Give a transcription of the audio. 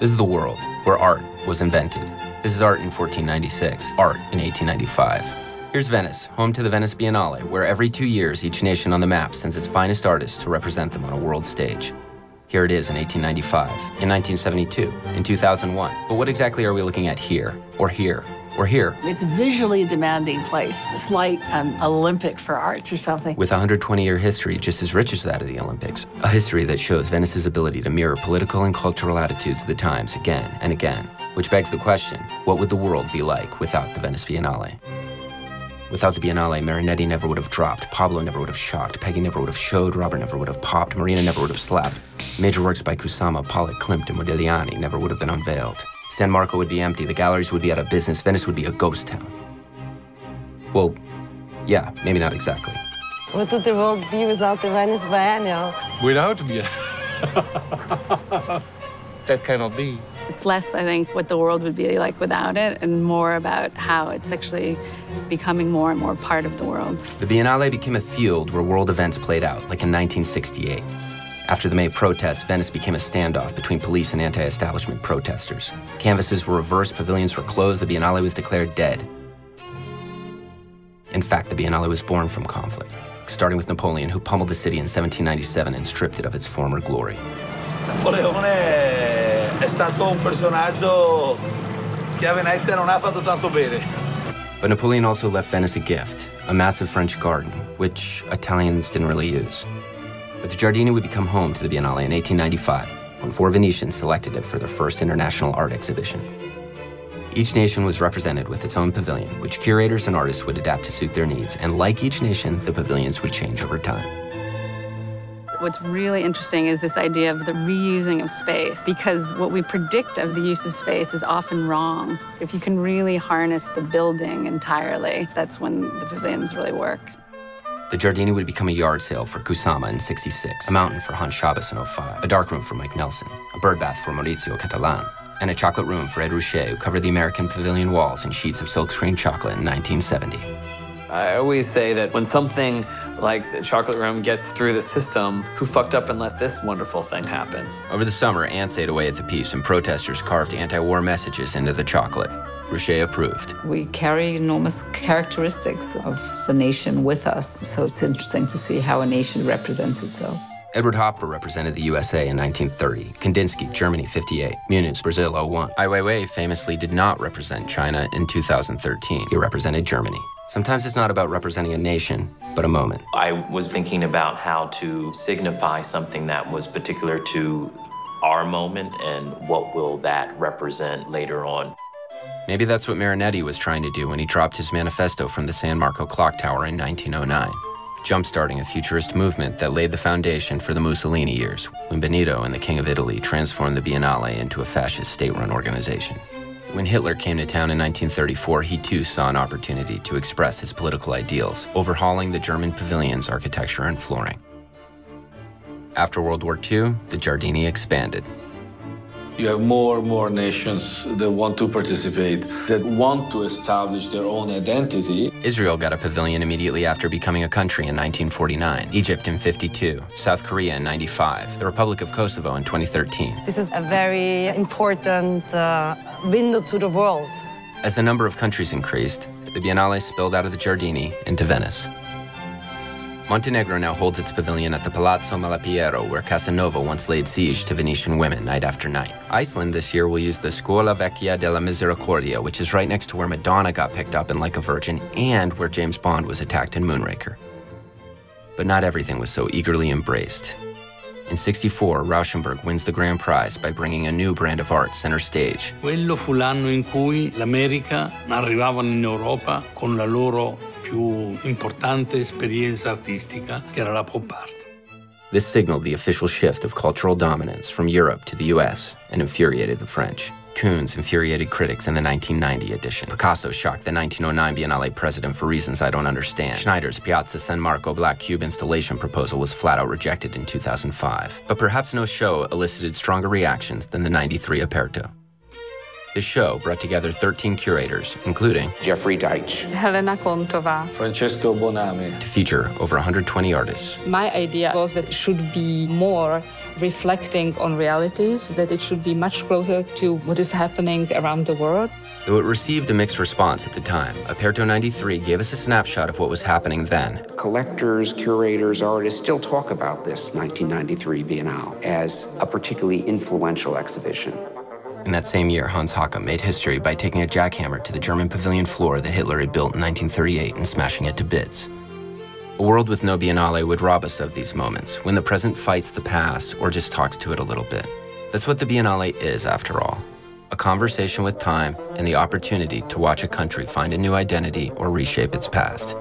This is the world where art was invented. This is art in 1496, art in 1895. Here's Venice, home to the Venice Biennale, where every 2 years each nation on the map sends its finest artists to represent them on a world stage. Here it is in 1895, in 1972, in 2001. But what exactly are we looking at here, or here, or here? It's a visually demanding place. It's like an Olympic for arts or something. With a 120-year history just as rich as that of the Olympics. A history that shows Venice's ability to mirror political and cultural attitudes of the times again and again. Which begs the question, what would the world be like without the Venice Biennale? Without the Biennale, Marinetti never would have dropped, Pablo never would have shocked, Peggy never would have showed, Robert never would have popped, Marina never would have slapped. Major works by Kusama, Pollock, Klimt, and Modigliani never would have been unveiled. San Marco would be empty, the galleries would be out of business, Venice would be a ghost town. Well, yeah, maybe not exactly. What would the world be without the Venice Biennale? Without the That cannot be. It's less, I think, what the world would be like without it, and more about how it's actually becoming more and more part of the world. The Biennale became a field where world events played out, like in 1968. After the May protests, Venice became a standoff between police and anti-establishment protesters. Canvases were reversed, pavilions were closed, the Biennale was declared dead. In fact, the Biennale was born from conflict, starting with Napoleon, who pummeled the city in 1797 and stripped it of its former glory. Napoleone è stato un personaggio che a Venezia non ha fatto tanto bene. But Napoleon also left Venice a gift, a massive French garden, which Italians didn't really use. But the Giardini would become home to the Biennale in 1895, when 4 Venetians selected it for their first international art exhibition. Each nation was represented with its own pavilion, which curators and artists would adapt to suit their needs, and like each nation, the pavilions would change over time. What's really interesting is this idea of the reusing of space, because what we predict of the use of space is often wrong. If you can really harness the building entirely, that's when the pavilions really work. The Giardini would become a yard sale for Kusama in '66, a mountain for Hans Shabbos in '05, a darkroom for Mike Nelson, a birdbath for Maurizio Catalan, and a chocolate room for Ed Ruscha, who covered the American pavilion walls in sheets of silkscreen chocolate in 1970. I always say that when something like the chocolate room gets through the system, who fucked up and let this wonderful thing happen? Over the summer, ants ate away at the piece, and protesters carved anti-war messages into the chocolate. Ruscha approved. We carry enormous characteristics of the nation with us, so it's interesting to see how a nation represents itself. Edward Hopper represented the USA in 1930, Kandinsky, Germany, 58, Muniz, Brazil, 01. Ai Weiwei famously did not represent China in 2013. He represented Germany. Sometimes it's not about representing a nation, but a moment. I was thinking about how to signify something that was particular to our moment and what will that represent later on. Maybe that's what Marinetti was trying to do when he dropped his manifesto from the San Marco clock tower in 1909, jump-starting a futurist movement that laid the foundation for the Mussolini years, when Benito and the King of Italy transformed the Biennale into a fascist state-run organization. When Hitler came to town in 1934, he too saw an opportunity to express his political ideals, overhauling the German pavilion's architecture and flooring. After World War II, the Giardini expanded. You have more and more nations that want to participate, that want to establish their own identity. Israel got a pavilion immediately after becoming a country in 1949, Egypt in '52, South Korea in '95, the Republic of Kosovo in 2013. This is a very important window to the world. As the number of countries increased, the Biennale spilled out of the Giardini into Venice. Montenegro now holds its pavilion at the Palazzo Malapiero, where Casanova once laid siege to Venetian women night after night. Iceland this year will use the Scuola Vecchia della Misericordia, which is right next to where Madonna got picked up in Like a Virgin and where James Bond was attacked in Moonraker. But not everything was so eagerly embraced. In '64, Rauschenberg wins the grand prize by bringing a new brand of art center stage. Quello fu l'anno in cui l'America arrivavano in Europa con la loro più importante esperienza artistica, che era la pop art. This signaled the official shift of cultural dominance from Europe to the US and infuriated the French. Koons infuriated critics in the 1990 edition. Picasso shocked the 1909 Biennale president for reasons I don't understand. Schneider's Piazza San Marco Black Cube installation proposal was flat out rejected in 2005. But perhaps no show elicited stronger reactions than the '93 Aperto. The show brought together 13 curators, including Jeffrey Deitch, Helena Kontova, Francesco Bonami, to feature over 120 artists. My idea was that it should be more reflecting on realities, that it should be much closer to what is happening around the world. Though it received a mixed response at the time, Aperto 93 gave us a snapshot of what was happening then. Collectors, curators, artists still talk about this 1993 Biennale as a particularly influential exhibition. In that same year, Hans Haacke made history by taking a jackhammer to the German pavilion floor that Hitler had built in 1938 and smashing it to bits. A world with no Biennale would rob us of these moments, when the present fights the past or just talks to it a little bit. That's what the Biennale is, after all. A conversation with time and the opportunity to watch a country find a new identity or reshape its past.